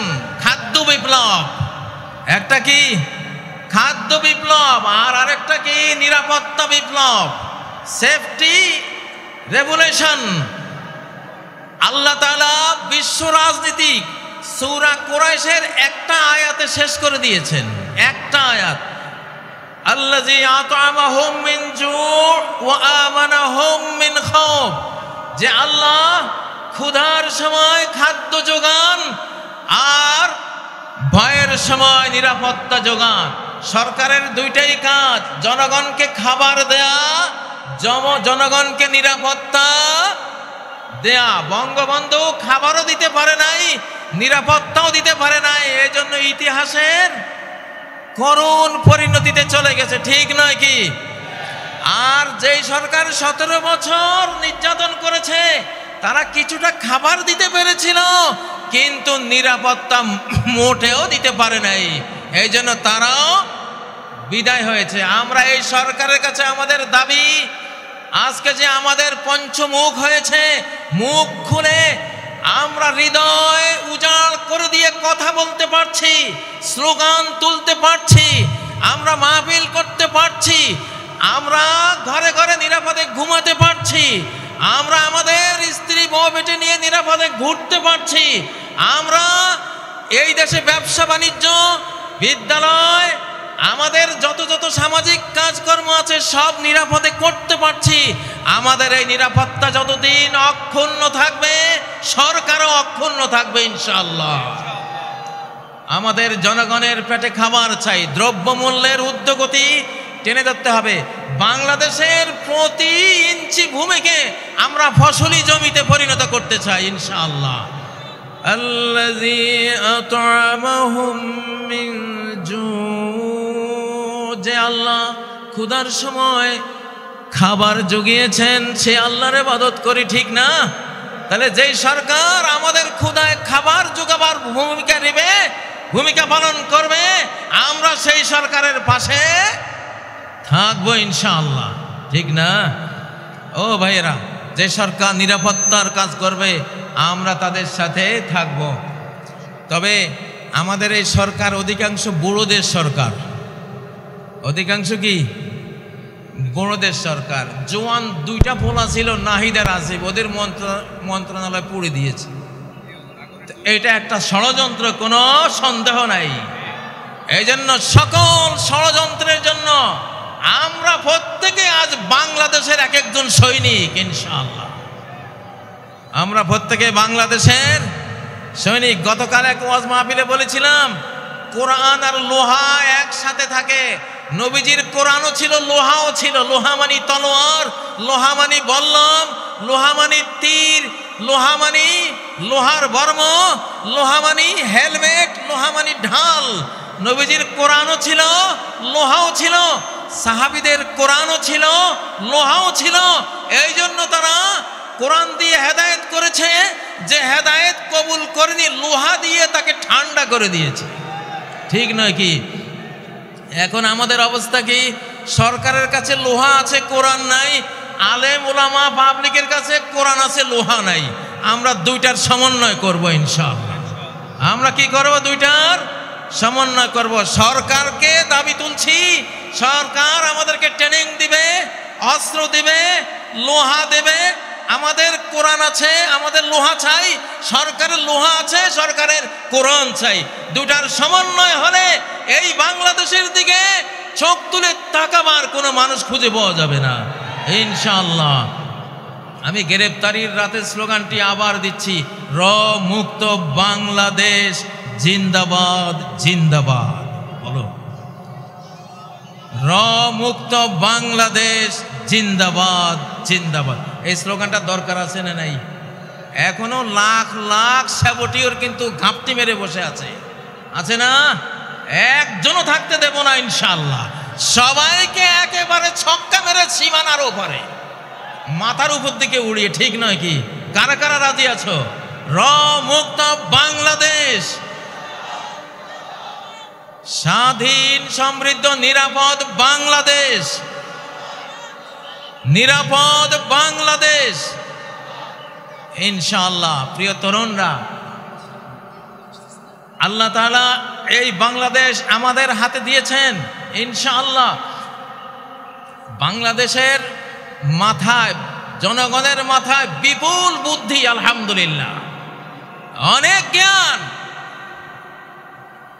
A: খাদ্য বিপ্লব। একটা কি? খাদ্য বিপ্লব। আর আরেকটা কি? নিরাপত্তা বিপ্লব, সেফটি রেভলিউশন। আল্লাহ তাআলা বিশ্ব রাজনীতি সূরা কুরাইশের একটা আয়াতে শেষ করে দিয়েছেন, একটা আয়াত, আল্লাযী আত'আমাহুম মিন জু' ওয়া আমানাহুম মিন খাউফ, যে আল্লাহ ক্ষুধার সময় খাদ্য যোগান আর ভয়ের সময় নিরাপত্তা যোগান। সরকারের দুইটাই কাজ, জনগণকে খাবার দেয়া, জনগণকে নিরাপত্তা দেয়া। বঙ্গবন্ধু খাবারও দিতে পারে নাই, নিরাপত্তাও দিতে পারে নাই, এই জন্য ইতিহাসের করুণ পরিণতিতে চলে গেছে, ঠিক নয় কি? আর যেই সরকার 17 বছর নির্যাতন করেছে তারা কিছুটা খাবার দিতে পেরেছিল, কিন্তু নিরাপত্তা মোটেও দিতে পারে নাই, এই জন্য তারাও বিদায় হয়েছে। আমরা এই সরকারের কাছে আমাদের দাবি, আজকে যে আমাদের পঞ্চমুখ হয়েছে, মুখ খুলে আমরা হৃদয় উজাড় করে দিয়ে কথা বলতে পারছি, স্লোগান তুলতে পারছি, আমরা মাহফিল করতে পারছি, আমরা ঘরে ঘরে নিরাপদে ঘুমাতে পারছি, আমরা আমাদের স্ত্রী বউ বেটে নিয়ে নিরাপদে ঘুরতে পারছি, আমরা এই দেশে ব্যবসা বাণিজ্য, বিদ্যালয়, আমাদের যত যত সামাজিক কাজকর্ম আছে সব নিরাপদে করতে পারছি। আমাদের এই নিরাপত্তা যতদিন অক্ষুণ্ণ থাকবে, সরকারও অক্ষুণ্ণ থাকবে ইনশাআল্লাহ। আমাদের জনগণের পেটে খাবার চাই, দ্রব্যমূল্যের ঊর্ধ্বগতি টেনে ধরতে হবে। বাংলাদেশের প্রতি ইঞ্চি ভূমিকে আমরা ফসলি জমিতে পরিণত করতে চাই ইনশাআল্লাহ। আল্লাযী আত'আমাহুম মিন জু', যে আল্লাহ ক্ষুধার সময় খাবার জুগিয়েছেন, সে আল্লাহর ইবাদত করি, ঠিক না? তাহলে যেই সরকার আমাদের ক্ষুধায় খাবার জোগাবার ভূমিকা নেবে, ভূমিকা পালন করবে, আমরা সেই সরকারের পাশে থাকবো ইনশাআল্লাহ, ঠিক না? ও ভাইয়েরা, যে সরকার নিরাপত্তার কাজ করবে আমরা তাদের সাথে থাকব। তবে আমাদের এই সরকার অধিকাংশ বুড়োদের সরকার, অধিকাংশ কি বুড়োদের সরকার। জোয়ান দুইটা পোলা ছিল, নাহিদা রাজীব, ওদের মন্ত্রণালয় পুড়ে দিয়েছে। এটা একটা ষড়যন্ত্র, কোনো সন্দেহ নাই। এই জন্য সকল ষড়যন্ত্রের জন্য আমরা প্রত্যেকে আজ বাংলাদেশের এক একজন সৈনিক ইনশাআল্লাহ। আমরা প্রত্যেকে বাংলাদেশের সৈনিক। গতকাল এক ওয়াজ মাহফিলে বলেছিলাম, কোরআন আর লোহা একসাথে থাকে। নবীজির কোরআনও ছিল, লোহাও ছিল। লোহা মানি তলোয়ার, লোহা মানি বল্লম, লোহা মানি তীর, লোহা মানি লোহার বর্ম, লোহা মানি হেলমেট, লোহা মানি ঢাল। নবীজির কোরআনও ছিল, লোহাও ছিল। সাহাবীদের কোরআনও ছিল, লোহাও ছিল। এই জন্য তারা কোরআন দিয়ে হেদায়েত করেছে, যে হেদায়েত কবুল করেনি লোহা দিয়ে তাকে ঠান্ডা করে দিয়েছে, ঠিক নয় কি? এখন আমাদের অবস্থা কি? সরকারের কাছে লোহা আছে, কোরআন নাই। আলেম ওলামা পাবলিকের কাছে কোরআন আছে, লোহা নাই। আমরা দুইটার সমন্বয় করব ইনশাআল্লাহ। আমরা কি করব? দুইটার সমন্বয় করব। সরকারকে দাবি তুলছি, সরকার আমাদেরকে ট্রেনিং দিবে, অস্ত্র দিবে, লোহা দেবে। আমাদের কোরআন আছে, আমাদের লোহা চাই। সরকারের লোহা আছে, সরকারের কোরআন চাই। দুটার সমন্বয় হলে এই বাংলাদেশের দিকে চোখ তুলে তাকাবার কোনো মানুষ খুঁজে পাওয়া যাবে না ইনশাআল্লাহ। আমি গ্রেফতারির রাতের স্লোগানটি আবার দিচ্ছি, র মুক্ত বাংলাদেশ জিন্দাবাদ জিন্দাবাদ। বলো, র মুক্ত বাংলাদেশ জিন্দাবাদ জিন্দাবাদ। এই স্লোগানটা দরকার আছে না নাই? এখনো লাখ লাখ সাবটিওর কিন্তু ঘাপটি মেরে বসে আছে, আছে না? একজনও থাকতে দেব না ইনশাআল্লাহ। সবাইকে একেবারে ছক্কা মেরে সীমানার ওপারে, মাথার উপর দিকে উড়িয়ে, ঠিক নয় কি? কারা কারা রাজি আছো? র মুক্ত বাংলাদেশ, স্বাধীন সমৃদ্ধ নিরাপদ বাংলাদেশ, নিরাপদ বাংলাদেশ ইনশাআল্লাহ। প্রিয় তরুণরা, আল্লাহ তাআলা এই বাংলাদেশ আমাদের হাতে দিয়েছেন ইনশাআল্লাহ। বাংলাদেশের মাথায়, জনগণের মাথায় বিপুল বুদ্ধি, আলহামদুলিল্লাহ, অনেক জ্ঞান,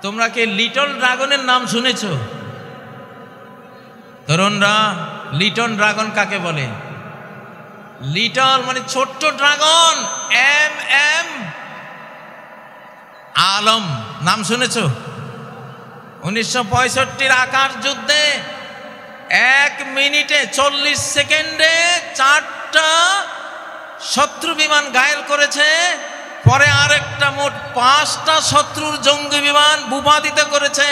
A: তোমরা কি লিটল ড্রাগনের নাম শুনেছ? তরুণরা, লিটল ড্রাগন কাকে বলে? লিটল মানে ছোট্ট ড্রাগন, এম এম আলম নাম শুনেছ? 1965 আকাশ যুদ্ধে 1 মিনিটে 40 সেকেন্ডে 4টা শত্রু বিমান ঘায়েল করেছে। পরে আরেকটা মোট 5টা শত্রুর জঙ্গি বিমান ভূপাতিত করেছে।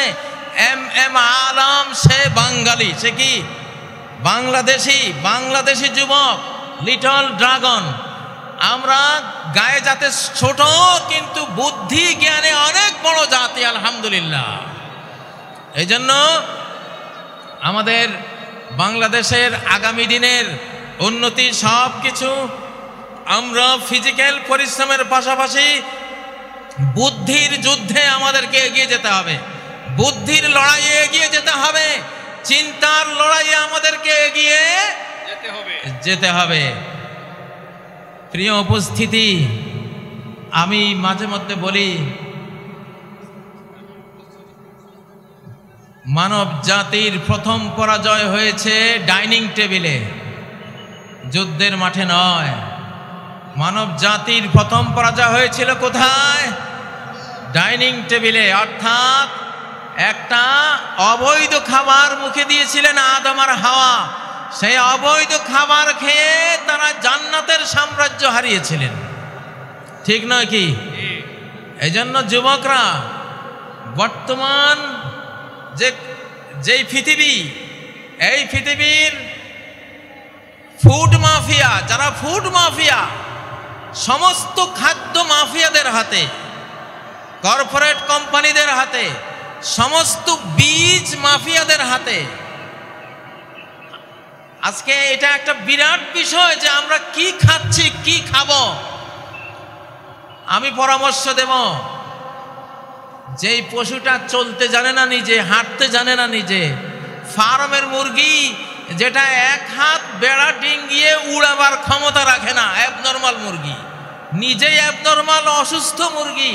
A: এম এম আলম সে বাঙালি, সে কি বাংলাদেশি যুবক, লিটল ড্রাগন। আমরা গায়ে যাতে ছোট কিন্তু বুদ্ধি জ্ঞানে অনেক বড় জাতি, আলহামদুলিল্লাহ। এই জন্য আমাদের বাংলাদেশের আগামী দিনের উন্নতি সব কিছু আমরা ফিজিক্যাল পরিশ্রমের পাশাপাশি বুদ্ধির যুদ্ধে আমাদেরকে এগিয়ে যেতে হবে, বুদ্ধির লড়াইয়ে এগিয়ে যেতে হবে, চিন্তার লড়াইয়ে আমাদেরকে এগিয়ে যেতে হবে। প্রিয় উপস্থিতি, আমি মাঝে মধ্যে বলি মানব জাতির প্রথম পরাজয় হয়েছে ডাইনিং টেবিলে, যুদ্ধের মাঠে নয়। মানব জাতির প্রথম পরাজয় হয়েছিল কোথায়? ডাইনিং টেবিলে। অর্থাৎ একটা অবৈধ খাবার মুখে দিয়েছিলেন আদম আর হাওয়া, সেই অবৈধ খাবার খেয়ে তারা জান্নাতের সাম্রাজ্য হারিয়েছিলেন, ঠিক নয় কি? এই জন্য যুবকরা, বর্তমান যেই পৃথিবী, এই পৃথিবীর ফুড মাফিয়া, যারা ফুড মাফিয়া, সমস্ত খাদ্য মাফিয়াদের হাতে, কর্পোরেট কোম্পানিদের হাতে, সমস্ত বীজ মাফিয়াদের হাতে। আজকে এটা একটা বিরাট বিষয় যে আমরা কি খাচ্ছি, কি খাবো। আমি পরামর্শ দেব, যেই পশুটা চলতে জানে না নিজে, হাঁটতে জানে না নিজে, ফার্মের মুরগি যেটা 1 হাত বেড়া ডিঙ্গিয়ে উড়াবার ক্ষমতা রাখে না, অ্যাবনর্মাল মুরগি, নিজেই অ্যাবনর্মাল অসুস্থ মুরগি,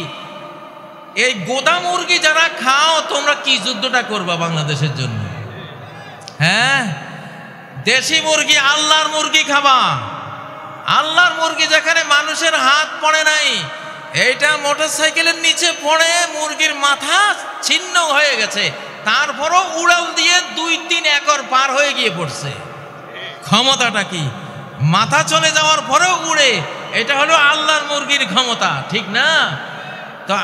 A: এই গোদা মুরগি যারা খাও, তোমরা কি যুদ্ধটা করবা বাংলাদেশের জন্য? হ্যাঁ, দেশি মুরগি, আল্লাহর মুরগি খাবা। আল্লাহর মুরগি যেখানে মানুষের হাত পড়ে নাই, এইটা মোটরসাইকেলের নিচে পড়ে মুরগির মাথা ছিন্ন হয়ে গেছে, তারপরও উড়াল দিয়ে 2-3 একর পার হয়ে গিয়ে পড়ছে। ক্ষমতাটা কি? মাথা চলে যাওয়ার পরেও উড়ে, এটা হলো আল্লাহর মুরগির ক্ষমতা, ঠিক না? তো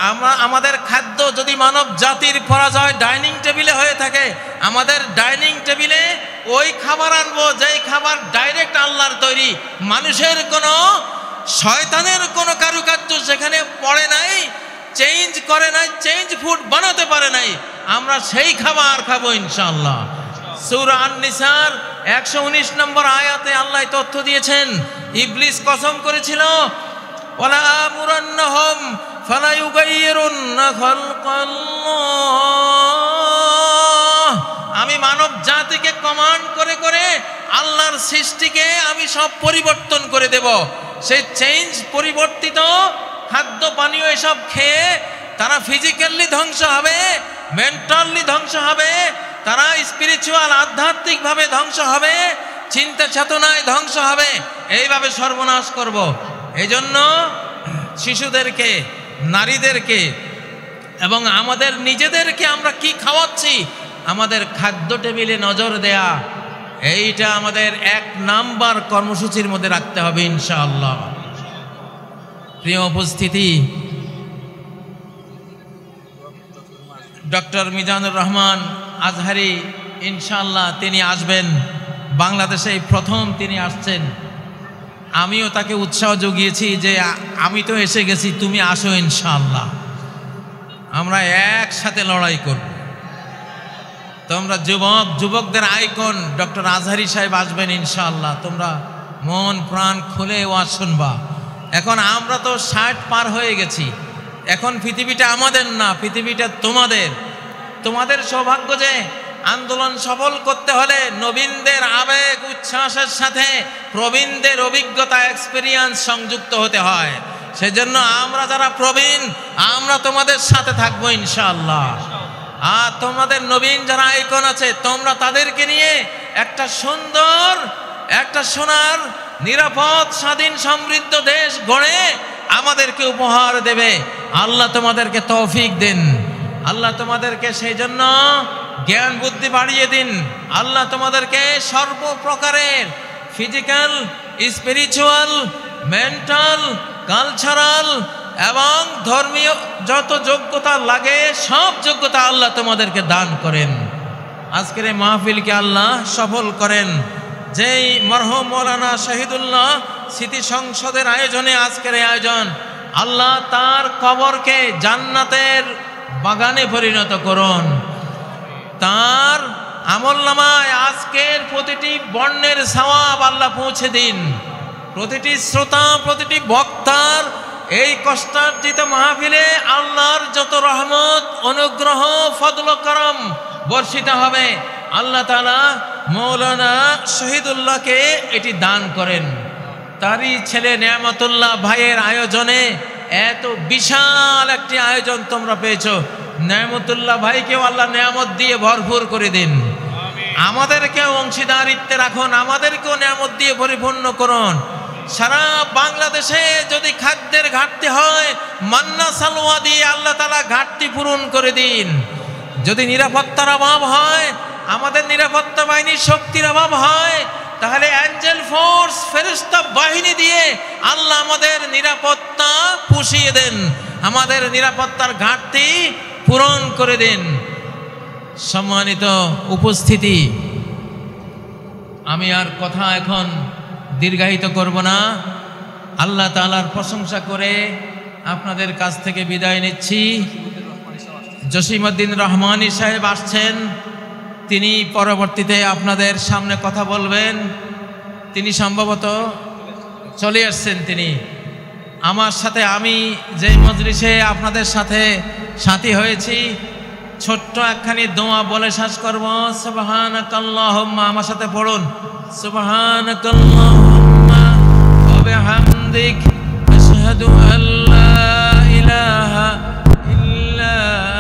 A: আমাদের খাদ্য যদি মানব জাতির পরাজয় ডাইনিং টেবিলে হয়ে থাকে, আমাদের ডাইনিং টেবিলে ওই খাবার আনবো যেই খাবার ডাইরেক্ট আল্লাহর তৈরি, মানুষের কোনো, শয়তানের কোনো কারুকার্য সেখানে পড়ে নাই, চেঞ্জ করে নাই, চেঞ্জ ফুড বানাতে পারে নাই। আমরা সেই খাবার খাবো ইনশাআল্লাহ। সূরা আন-নিসার 119 নম্বর আয়াতে আল্লাহ তথ্য দিয়েছেন, ইবলিস কসম করেছিল, ওয়ালা আমুরান্নাহুম ফালা ইউগাইয়িরুন্না খালকাল্লাহ, আমি মানব জাতিকে কমান্ড করে করে আল্লাহর সৃষ্টিকে আমি সব পরিবর্তন করে দেব। সেই চেঞ্জ, পরিবর্তিত খাদ্য পানীয় এসব খেয়ে তারা ফিজিক্যালি ধ্বংস হবে, মেন্টালি ধ্বংস হবে, তারা স্পিরিচুয়াল, আধ্যাত্মিকভাবে ধ্বংস হবে, চিন্তা চেতনায় ধ্বংস হবে। এইভাবে সর্বনাশ করব। এই জন্য শিশুদেরকে, নারীদেরকে এবং আমাদের নিজেদেরকে আমরা কি খাওয়াচ্ছি, আমাদের খাদ্য টেবিলে নজর দেয়া, এইটা আমাদের 1 নাম্বার কর্মসূচির মধ্যে রাখতে হবে ইনশাআল্লাহ। প্রিয় উপস্থিতি, ডক্টর মিজানুর রহমান আজহারি ইনশাআল্লাহ তিনি আসবেন বাংলাদেশে, প্রথম তিনি আসছেন। আমিও তাকে উৎসাহ জুগিয়েছি যে আমি তো এসে গেছি, তুমি আসো ইনশাআল্লাহ, আমরা একসাথে লড়াই করব। তোমরা যুবকদের আইকন ডক্টর আজহারি সাহেব আসবেন ইনশাআল্লাহ, তোমরা মন প্রাণ খুলে ওয়াজ শুনবা। এখন আমরা তো 60 পার হয়ে গেছি, এখন পৃথিবীটা আমাদের না, পৃথিবীটা তোমাদের। তোমাদের সৌভাগ্য যে আন্দোলন সফল করতে হলে নবীনদের আবেগ উচ্ছ্বাসের সাথে প্রবীণদের অভিজ্ঞতা, এক্সপেরিয়েন্স সংযুক্ত হতে হয়। সেজন্য আমরা যারা প্রবীণ আমরা তোমাদের সাথে থাকবো ইনশাআল্লাহ। আর তোমাদের নবীন যারা আইকন আছে তোমরা তাদেরকে নিয়ে একটা সুন্দর, একটা সোনার, নিরাপদ, স্বাধীন, সমৃদ্ধ দেশ গড়ে আমাদেরকে উপহার দেবে। আল্লাহ তোমাদেরকে তৌফিক দিন, আল্লাহ তোমাদেরকে সেই জন্য জ্ঞান বুদ্ধি বাড়িয়ে দিন। আল্লাহ তোমাদেরকে সর্বপ্রকারের ফিজিক্যাল, স্পিরিচুয়াল, মেন্টাল, কালচারাল এবং ধর্মীয় যত যোগ্যতা লাগে সব যোগ্যতা আল্লাহ তোমাদেরকে দান করেন। আজকের এই মাহফিলকে আল্লাহ সফল করেন। যেই মরহুম মৌলানা শহীদুল্লাহ স্মৃতি সংসদের আয়োজনে আজকের এই আয়োজন, আল্লাহ তার কবরকে জান্নাতের বাগানে পরিণত করুন। তার আমলনামায় আজকের প্রতিটি বর্ণের সওয়াব আল্লাহ পৌঁছে দিন। প্রতিটি শ্রোতা, প্রতিটি বক্তার এই কষ্টার্জিত মাহফিলে আল্লাহর যত রহমত, অনুগ্রহ, ফজল করম বর্ষিত হবে আল্লাহ তাআলা মৌলানা শহীদুল্লাহকে এটি দান করেন। তারই ছেলে নেয়ামতুল্লাহ ভাইয়ের আয়োজনে এত বিশাল একটি আয়োজন তোমরা পেয়েছো। নেয়ামতুল্লাহ ভাইকেও আল্লাহ নেয়ামত দিয়ে ভরপুর করে দিন। আমাদেরকেও অংশীদারিত্বে রাখুন, আমাদেরকেও নেয়ামত দিয়ে পরিপূর্ণ করুন। সারা বাংলাদেশে যদি খাদ্যের ঘাটতি হয় মান্না সালোয়া দিয়ে আল্লাহ তাআলা ঘাটতি পূরণ করে দিন। যদি নিরাপত্তার অভাব হয়, আমাদের নিরাপত্তা বাহিনীর শক্তির অভাব হয়, তাহলে অ্যাঞ্জেল ফোর্স, ফেরেশতা বাহিনী দিয়ে আল্লাহ আমাদের নিরাপত্তা পুষিয়ে দেন, আমাদের নিরাপত্তার ঘাটতি পূরণ করে দেন। সম্মানিত উপস্থিতি, আমি আর কথা এখন দীর্ঘায়িত করব না। আল্লাহ তাআলার প্রশংসা করে আপনাদের কাছ থেকে বিদায় নিচ্ছি। জসিমউদ্দিন রহমানী সাহেব আসছেন, তিনি পরবর্তীতে আপনাদের সামনে কথা বলবেন। তিনি সম্ভবত চলে আসছেন। তিনি আমার সাথে, আমি যে মজলিসে আপনাদের সাথে সাথী হয়েছি, ছোট্ট একখানি দোয়া বলে শেষ করব। সুবহানাকাল্লাহুম্মা, আমার সাথে পড়ুন, সুবহানাকাল্লাহুম্মা ওয়া বিহামদিক আশহাদু আল্লা ইলাহা ইল্লা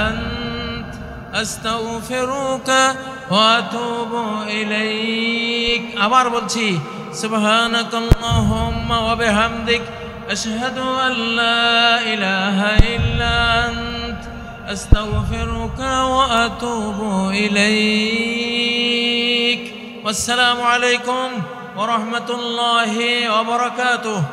A: আনত আস্তাগফিরুকা ওয়া আতুবু ইলাইক। আবার বলছি, সুবহানাকাল্লাহুম্মা ওয়া বিহামদিক আশহাদু আল্লা ইলাহা ইল্লা আনত আস্তাগফিরুকা ওয়া আতুবু ইলাইক। আসসালামু আলাইকুম ওয়া রাহমাতুল্লাহি ওয়া বারাকাতুহু।